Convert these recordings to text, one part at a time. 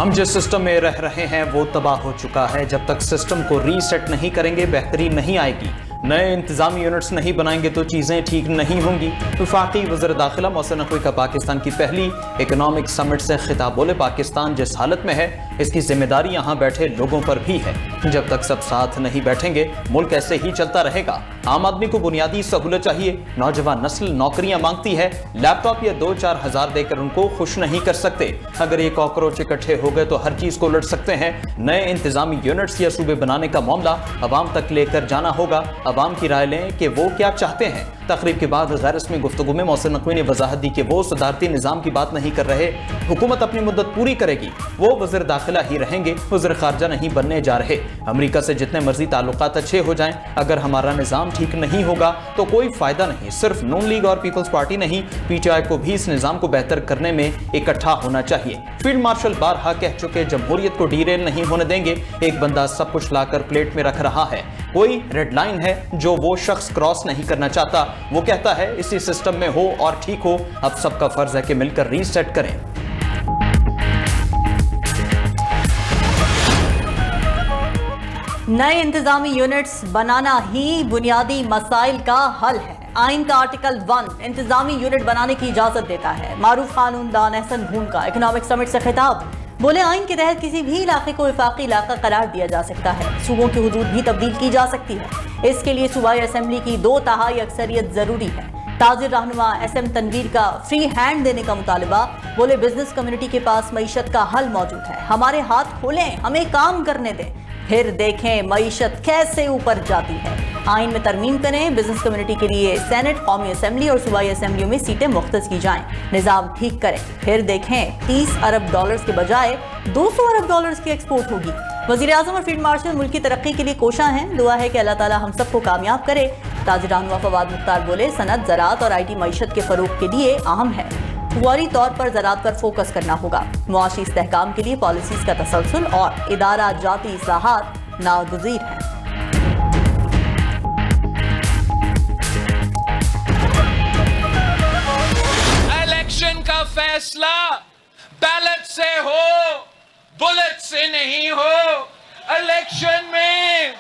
हम जिस सिस्टम में रह रहे हैं वो तबाह हो चुका है। जब तक सिस्टम को रीसेट नहीं करेंगे बेहतरी नहीं आएगी। नए इंतजामी यूनिट्स नहीं बनाएंगे तो चीज़ें ठीक नहीं होंगी। वफाकी वज़ीर दाखिला मोहसिन नकवी का पाकिस्तान की पहली इकनॉमिक समिट से खिताब। बोले, पाकिस्तान जिस हालत में है इसकी जिम्मेदारी यहाँ बैठे लोगों पर भी है। जब तक सब साथ नहीं बैठेंगे मुल्क ऐसे ही चलता रहेगा। आम आदमी को बुनियादी सहूलत चाहिए। नौजवान नस्ल नौकरियां मांगती है। लैपटॉप या 2-4 हज़ार देकर उनको खुश नहीं कर सकते। अगर ये कॉकरोच इकट्ठे हो गए तो हर चीज़ को लड़ सकते हैं। नए इंतजामी यूनिट्स या सूबे बनाने का मामला अवाम तक लेकर जाना होगा। अवाम की राय लें कि वो क्या चाहते हैं। तकरीब के बाद गैर रस्मी गुफ्तगू में मोहसिन नकवी ने वजाहत दी कि वो सदारती निज़ाम की बात नहीं कर रहे। हुकूमत अपनी मुद्दत पूरी करेगी, वो वज़ीर दाखिला ही रहेंगे, वज़ीर खारजा नहीं बनने जा रहे। अमेरिका से जितने मर्जी ताल्लुकात अच्छे हो जाएं, अगर हमारा निज़ाम ठीक नहीं होगा तो कोई फायदा नहीं। सिर्फ नून लीग और पीपल्स पार्टी नहीं, पीटीआई को भी इस निज़ाम को बेहतर करने में इकट्ठा होना चाहिए। फील्ड मार्शल बारहा कह चुके, जमहूरियत को डीरेल नहीं होने देंगे। एक बंदा सब कुछ लाकर प्लेट में रख रहा है। कोई रेड लाइन है जो वो शख्स क्रॉस नहीं करना चाहता। वो कहता है इसी सिस्टम में हो और ठीक हो। अब सबका फर्ज है कि मिलकर रीसेट करें। नए इंतजामी यूनिट्स बनाना ही बुनियादी मसाइल का हल है। आइन का आर्टिकल 1 इंतजामी यूनिट बनाने की इजाजत देता है। मारूफ कानून दान एहसन भून का इकोनॉमिक समिट से खिताब। बोले, आइन के तहत किसी भी इलाके को वफाकी इलाका करार दिया जा सकता है। सूबों की हुदूद भी तब्दील की जा सकती है। इसके लिए सूबाई असम्बली की 2/3 अक्सरियत जरूरी है। ताजिर रहनुमा SM तनवीर का फ्री हैंड देने का मुतालबा। बोले, बिजनेस कम्युनिटी के पास मईशत का हल मौजूद है। हमारे हाथ खोलें, हमें काम करने दें, फिर देखें मईशत कैसे ऊपर जाती है। आइन में तरमीम करें। बिजनेस कम्युनिटी के लिए सेनेट, कौमी असम्बली और सूबाई असम्बलियों में सीटें मुख्तस की जाएं। निज़ाम ठीक करें, फिर देखें $30 अरब के बजाय $200 अरब की एक्सपोर्ट होगी। वज़ीर आज़म और फील्ड मार्शल मुल्क की तरक्की के लिए कोशा हैं। दुआ है कि अल्लाह ताला हम सबको कामयाब करे। ताजिर रहनुमा फवाद मुख्तार बोले, सनत, ज़राअत और IT मईशत के फ़रोग के लिए अहम है। फौरी तौर पर ज़राअत पर फोकस करना होगा। मुआशी इस्तेहकाम के लिए पॉलिसीज़ का तसलसल और इदारा जाती इस्लाहात नागुज़ीर हैं। इलेक्शन का फैसला बैलेट से हो, बुलेट से नहीं हो। इलेक्शन में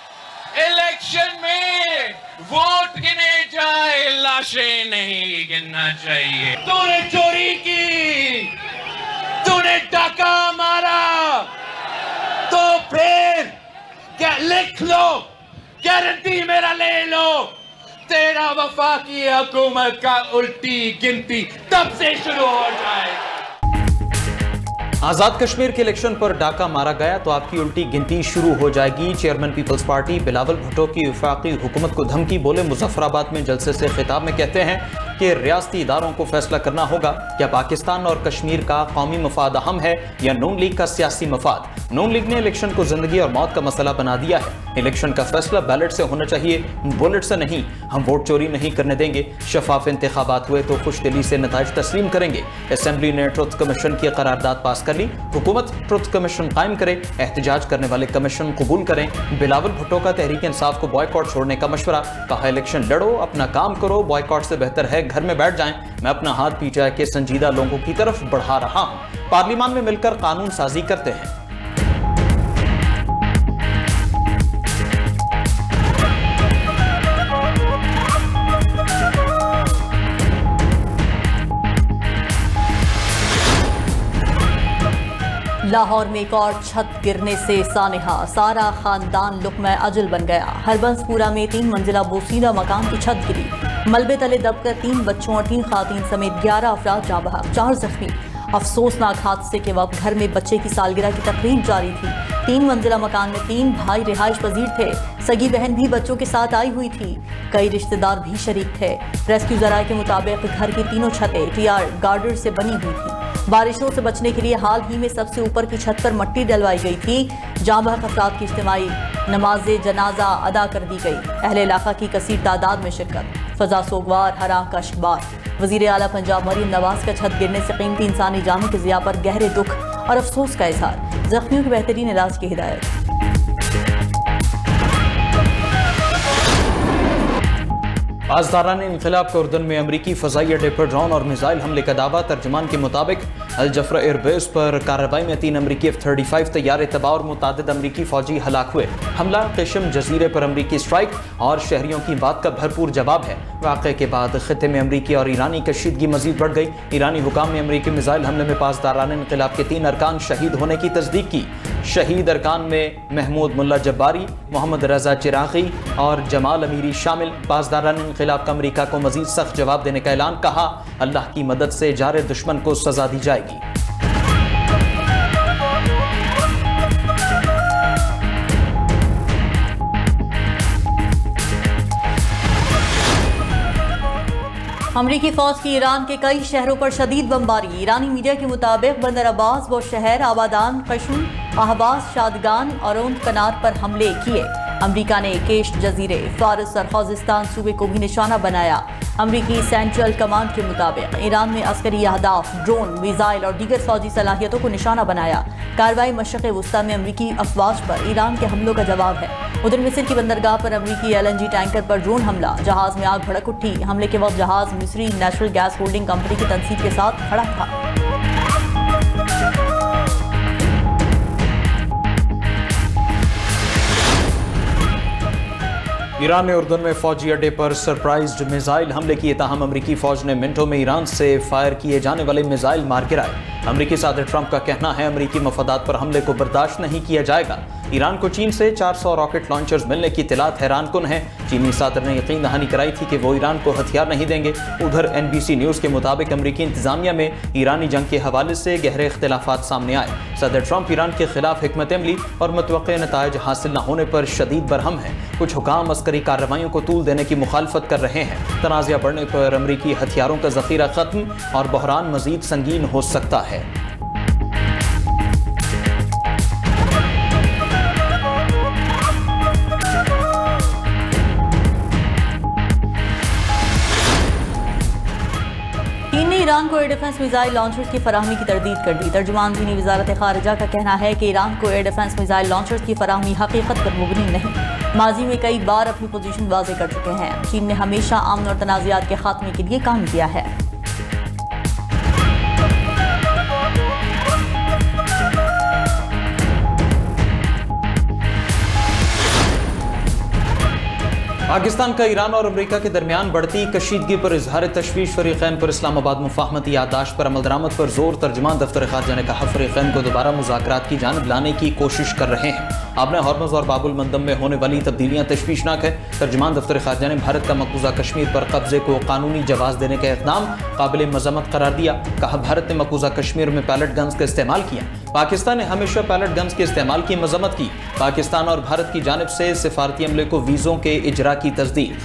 वोट गिने जाए, लाशें नहीं गिनना चाहिए। तूने चोरी की, तूने डाका मारा, तो फिर क्या लिख लो, गारंटी मेरा ले लो। तेरा वफाकी हुकूमत का उल्टी गिनती तब से शुरू हो जाए। आज़ाद कश्मीर के इलेक्शन पर डाका मारा गया तो आपकी उल्टी गिनती शुरू हो जाएगी। चेयरमैन पीपल्स पार्टी बिलावल भुट्टो की वफाकी हुकूमत को धमकी। बोले, मुजफ्फराबाद में जलसे से खिताब में कहते हैं कि रियासती इदारों को फैसला करना होगा क्या पाकिस्तान और कश्मीर का कौमी मफाद अहम है या नून लीग का सियासी मफाद। नून लीग ने इलेक्शन को जिंदगी और मौत का मसला बना दिया है। इलेक्शन का फैसला बैलेट से होना चाहिए, बुलेट से नहीं। हम वोट चोरी नहीं करने देंगे। शफाफ इंतखाबात हुए तो खुश दिली से नताइज तस्लीम करेंगे। असेंबली ने ट्रुथ कमीशन की करारदाद पास कर ली। हुकूमत ट्रुथ कमीशन कायम करे। एहतजाज करने वाले कमीशन कबूल करें। बिलावल भुट्टो का तहरीक इंसाफ को बॉयकॉट छोड़ने का मशवरा। कहा, इलेक्शन लड़ो, अपना काम करो, बॉयकॉट से बेहतर है घर में बैठ जाएं। मैं अपना हाथ पीटीआई के संजीदा लोगों की तरफ बढ़ा रहा हूं। पार्लियामान में मिलकर कानून साजी करते हैं। लाहौर में एक और छत गिरने से सानेहा, सारा खानदान लुक़्मा अजल बन गया। हरबंसपुरा में 3 मंजिला बोसीदा मकान की छत गिरी। मलबे तले दबकर 3 बच्चों और 3 खातीन समेत 11 अफराद जाँ बहक, 4 जख्मी। अफसोसनाक हादसे के वक्त घर में बच्चे की सालगिरह की तकरीब जारी थी। 3 मंजिला मकान में 3 भाई रिहाइश पजीर थे। सगी बहन भी बच्चों के साथ आई हुई थी। कई रिश्तेदार भी शरीक थे। रेस्क्यू जराये के मुताबिक घर की तीनों छतें TR गार्डर से बनी हुई थी। बारिशों से बचने के लिए हाल ही में सबसे ऊपर की छत पर मट्टी डलवाई गई थी। जाँ बहक अफराद की इज्तिमाई नमाज जनाजा अदा कर दी गई। अहले इलाका की कसीर तादाद में शिरकत। फजा सोगवार, हराम का शिकबार। वज़ीर आला पंजाब मरीम नवाज का छत गिरने से कीमती इंसानी जानों की ज़िया पर गहरे दुख और अफसोस का इजहार। जख्मियों के बेहतरीन इलाज की हिदायत। पासदारान इनकलाब के उर्दन में अमरीकी फ़ज़ाई अड्डे पर ड्रोन और मिसाइल हमले का दावा। तर्जमान के मुताबिक अल जफरा एयरबेस पर कार्रवाई में 3 अमरीकी F-35 तैयारे तबाह और मुतादिद अमरीकी फौजी हलाक हुए। हमला किशम जजीरे पर अमरीकी स्ट्राइक और शहरियों की बात का भरपूर जवाब है। वाक़े के बाद खित्ते में अमरीकी और ईरानी कशीदगी मजीद बढ़ गई। ईरानी हुकाम ने अमरीकी मिसाइल हमले में पासदारान इनकलाब के 3 अरकान शहीद होने की तस्दीक की। शहीद अरकान में महमूद मुल्ला जब्बारी, मोहम्मद रजा चिरागी और जमाल अमीरी शामिल। पासदारान इनकलाब का अमरीका को मजीद सख्त जवाब देने का ऐलान। कहा, अल्लाह की मदद से जारे दुश्मन को सजा दी जाएगी। अमरीकी फौज की ईरान के कई शहरों पर शदीद बमबारी। ईरानी मीडिया के मुताबिक बंदर अब्बास वो शहर, आबादान, कशम, अहबास, शादगान और उन कनार पर हमले किए। अमरीका ने केश जजीरे, फारस और खोजिस्तान सूबे को भी निशाना बनाया। अमरीकी सेंट्रल कमांड के मुताबिक ईरान में अस्करी अहदाफ, ड्रोन, मिसाइल और दीगर फौजी सलाहियतों को निशाना बनाया। कार्रवाई मशरक़ वुस्ता में अमरीकी अफवाज पर ईरान के हमलों का जवाब है। उधर मिस्र की बंदरगाह पर अमरीकी LNG टैंकर पर ड्रोन हमला, जहाज में आग भड़क उठी। हमले के वक्त जहाज मिस्री नेशनल गैस होल्डिंग कंपनी की तनसीब के साथ खड़ा था। ईरान ने उर्दन में फौजी अड्डे पर सरप्राइज्ड मिसाइल हमले किए। ताहम अमरीकी फौज ने मिनटों में ईरान से फायर किए जाने वाले मिसाइल मार गिराए। अमरीकी सदर ट्रंप का कहना है, अमरीकी मफादात पर हमले को बर्दाश्त नहीं किया जाएगा। ईरान को चीन से 400 रॉकेट लॉन्चर्स मिलने की इत्तलात हैरानकुन है। चीनी सदर ने यकीन दहानी कराई थी कि वो ईरान को हथियार नहीं देंगे। उधर NBC न्यूज़ के मुताबिक अमरीकी इंतजामिया में ईरानी जंग के हवाले से गहरे इख्तिलाफात सामने आए। सदर ट्रंप ईरान के खिलाफ हिकमत अमली और मुतवक्के नताइज हासिल न होने पर शदीद बरहम है। कुछ हुकाम अस्करी कार्रवाइयों को तूल देने की मुखालफत कर रहे हैं। तनाज़ा बढ़ने पर अमरीकी हथियारों का जखीरा खत्म और बहरान मजीद संगीन हो सकता है। ईरान को एयर डिफेंस मिसाइल लॉन्चर्स की फराहमी की तरदीद कर दी। तर्जुमान दीनी वजारत खारिजा का कहना है कि ईरान को एयर डिफेंस मिसाइल लॉन्चर्स की फराहमी हकीकत पर मुबनी नहीं, माजी में कई बार अपनी पोजीशन वाज़ेह कर चुके हैं। चीन ने हमेशा अमन और तनाज़ात के खात्मे के लिए काम किया है। पाकिस्तान का ईरान और अमेरिका के दरमियान बढ़ती कशीदगी पर इजहार तशवीश। फरीकैन पर इस्लामाबाद मुफाहमती याददाश्त पर अमल दरामद पर जोर। तर्जुमान दफ्तर खारजा ने कहा, फरीकैन को दोबारा मुज़ाकरात की जानिब लाने की कोशिश कर रहे हैं। आपने हॉर्मुज़ और बाबुल मंदब में होने वाली तब्दीलियां तशवीशनाक है। तर्जुमान दफ्तर खारजा ने भारत का मकबूजा कश्मीर पर कब्जे को कानूनी जवाज़ देने का इक़दाम काबिल मज़म्मत करार दिया। कहा, भारत ने मकबूजा कश्मीर में पैलेट गन्स का इस्तेमाल किया। पाकिस्तान ने हमेशा पैलेट गन्स के इस्तेमाल की मज़म्मत की। पाकिस्तान और भारत की जानिब से सिफारती अमले को वीज़ों के इजरा की तस्दीक।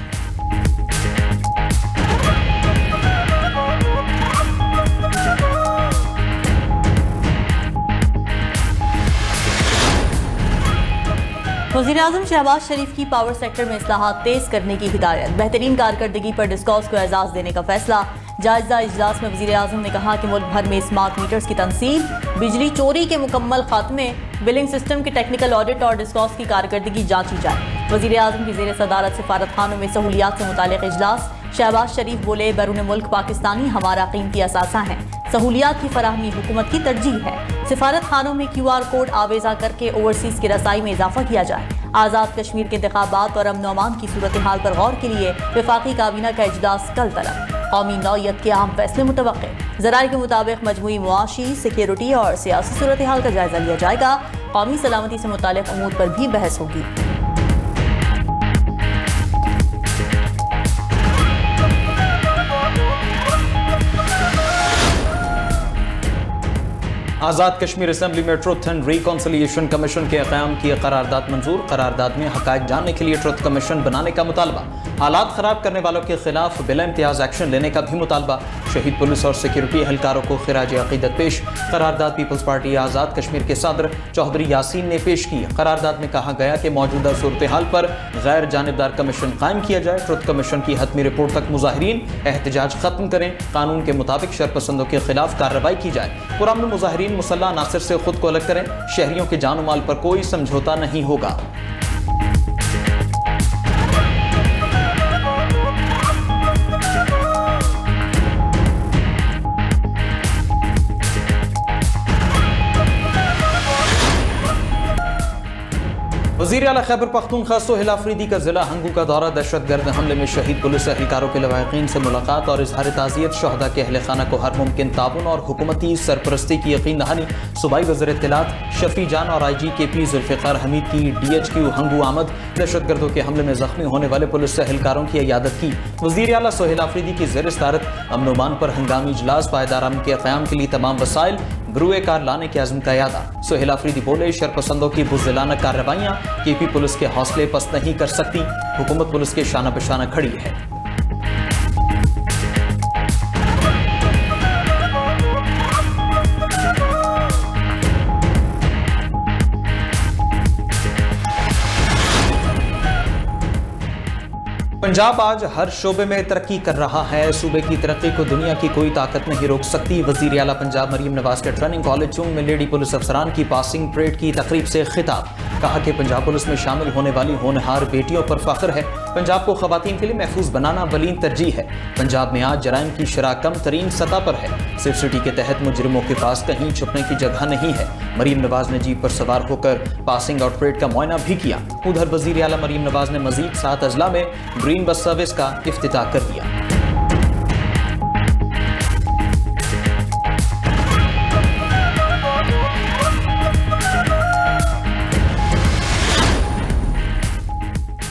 वज़ीर-ए-आज़म शहबाज शरीफ की पावर सेक्टर में इस्लाहात तेज करने की हिदायत। बेहतरीन कारकर्दगी पर डिस्कॉस को एजाज़ देने का फैसला। जायजा इजलास में वज़ीर-ए-आज़म ने कहा कि मुल्क भर में स्मार्ट मीटर्स की तनसीब, बिजली चोरी के मुकम्मल खात्मे, बिलिंग सिस्टम के टेक्निकल ऑडिट और डिस्कॉस की कारकर्दगी जांची जाए। वज़ीर-ए-आज़म की ज़ेर सदारत सिफारत खानों में सहूलियात से मुताल्लिक़ इजलास। शहबाज शरीफ बोले, बैरून मुल्क पाकिस्तानी हमारा कीमती असासा है। सहूलियात की फराहमी हुकूमत की तरजीह है। सिफारत खानों में QR कोड आवेजा करके ओवरसीज की रसाई में इजाफा किया जाए। आज़ाद कश्मीर के इंतखाबात और अमन अमान की सूरत हाल पर गौर के लिए वफाकी काबीना का इजलास कल तलब। कौमी नौयत के अहम फैसले मुतवक्के। ज़राए के मुताबिक मजमूई मुआशी, सिक्योरिटी और सियासी सूरत हाल का जायजा लिया जाएगा। कौमी सलामती से मुताल्लिक़ उमूर पर भी बहस होगी। आज़ाद कश्मीर असेंबली में ट्रुथ एंड रिकॉन्सिलिएशन कमीशन के क़याम की करारदाद मंजूर। करारदाद में हक़ाइक़ जानने के लिए ट्रुथ कमीशन बनाने का मुतालबा। हालात ख़राब करने वालों के खिलाफ बिला इम्तियाज़ एक्शन लेने का भी मुतालबा। शहीद पुलिस और सिक्योरिटी एहलकारों को खिराज अक़ीदत पेश। करारदाद पीपल्स पार्टी आज़ाद कश्मीर के सदर चौधरी यासीन ने पेश की। करारदाद में कहा गया कि मौजूदा सूरत हाल पर गैर जानिबदार कमीशन कायम किया जाए। ट्रुथ कमीशन की हतमी रिपोर्ट तक मुजाहिरीन एहतजाज खत्म करें। कानून के मुताबिक शरपसंदों के खिलाफ कार्रवाई की जाए। पुरअमन मुजाहिरीन मुसल्लह अनासर से खुद को अलग करें। शहरियों के जान माल पर कोई समझौता नहीं होगा। वज़ीर आला खैबर पख्तूनख्वा सोहेल आफरीदी का जिला हंगू का दौरा, दहशतगर्द हमले में शहीद पुलिस एहलकारों के लवाहिकीन से मुलाकात और इजहार ताज़ियत, शहदा के अहल खाना को हर मुमकिन ताउन और हुकूमती सरपरस्ती की यकीन दहानी। सूबाई वज़ीर इत्तलात शफी जान और IG KP जुल्फ़िकार हमीद की DHQ हंगू आमद, दहशतगर्दों के हमले में जख्मी होने वाले पुलिस एहलकारों की इयादत की। वज़ीर आला सोहेल आफरीदी की ज़ेर सदारत अमन अमान पर हंगामी इजलास, पायदार अमन के क़याम के लिए तमाम वसाइल बरूए कार लाने के अज़्म का यादा। सोहेल आफरीदी बोले, शरपसंदों की बुज़दिलाना कार्रवाइयाँ KP पुलिस के हौसले पस्त नहीं कर सकती, हुकूमत पुलिस के शाना पेशाना खड़ी है। पंजाब आज हर शोबे में तरक्की कर रहा है, सूबे की तरक्की को दुनिया की कोई ताकत नहीं रोक सकती। वज़ीर आला पंजाब मरीम नवाज के ट्रेनिंग कॉलेज चुंग में लेडी पुलिस अफसरान की पासिंग परेड की तकरीब से खिताब, कहा कि पंजाब पुलिस में शामिल होने वाली होनहार बेटियों पर फख्र है। पंजाब को खवातीन के लिए महफूज बनाना वलीन तरजीह है। पंजाब में आज जराइम की शरह कम तरीन सतह पर है। सिर्फ सिटी के तहत मुजरिमों के पास कहीं छुपने की जगह नहीं है। मरीम नवाज ने जीप पर सवार होकर पासिंग आउट परेड का मुआयना भी किया। उधर वज़ीर आला मरीम नवाज ने मजीद 7 अजला में ग्रीन बस सर्विस का इफ्तिताह कर दिया।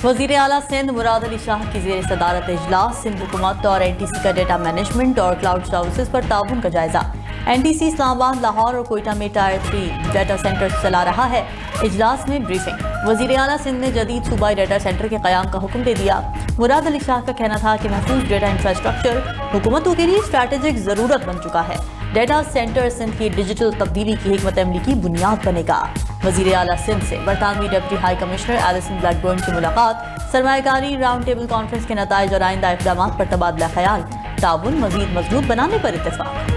वज़ीर आला सिंध मुराद अली शाह की ज़ेर सदारत इजलास, सिंध हुकूमत और NTC का डेटा मैनेजमेंट और क्लाउड सर्विसेज पर ताउन का जायजा। NTC इस्लामाबाद, लाहौर और कोयटा में टायर 3 डाटा सेंटर चला रहा है। इजलास में ब्रीफिंग, वज़ीर आला सिंध ने जदीद सूबाई डाटा सेंटर के क़याम का हुक्म दे दिया। मुराद अली शाह का कहना था कि महफूज डेटा इंफ्रास्ट्रक्चर हुकूमतों के लिए स्ट्रैटेजिक ज़रूरत बन चुका है। डेटा सेंटर सिंध की डिजिटल तब्दीली की हिकमत अमली की बुनियाद बनेगा। वज़ीर आला सिंध से बरतानवी deputy high commissioner Alison Blackburn की मुलाकात, सरमायाकारी राउंड टेबल कॉन्फ्रेंस के नताइज और आइंदा इक़दामात पर तबादला ख्याल, ताउन मज़ीद मजबूत बनाने पर इत्तेफाक।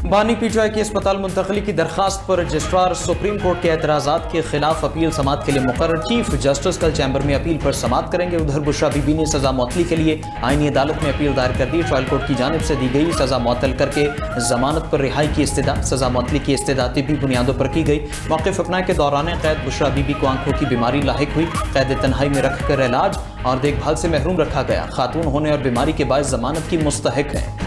बानी PTI की अस्पताल मुंतकली की दरखास्त पर रजिस्ट्रार सुप्रीम कोर्ट के एतराज़ात के खिलाफ अपील समात के लिए मुकर्रर। चीफ जस्टिस कल चैम्बर में अपील पर समात करेंगे। उधर बुशरा बीबी ने सजा मुअत्तली के लिए आईनी अदालत में अपील दायर कर दी। ट्रायल कोर्ट की जानिब से दी गई सजा मुअत्तल करके जमानत पर रिहाई की इस्तदा, सजा मुअत्तली की इस्तदा तिब्बी बुनियादों पर की गई। मौक़िफ़ अपनाए के दौरान कैद बुशरा बीबी को आंखों की बीमारी लाहिक हुई। कैद तन्हाई में रख कर इलाज और देखभाल से महरूम रखा गया। खातून होने और बीमारी के बायस जमानत की मुस्तहिक है।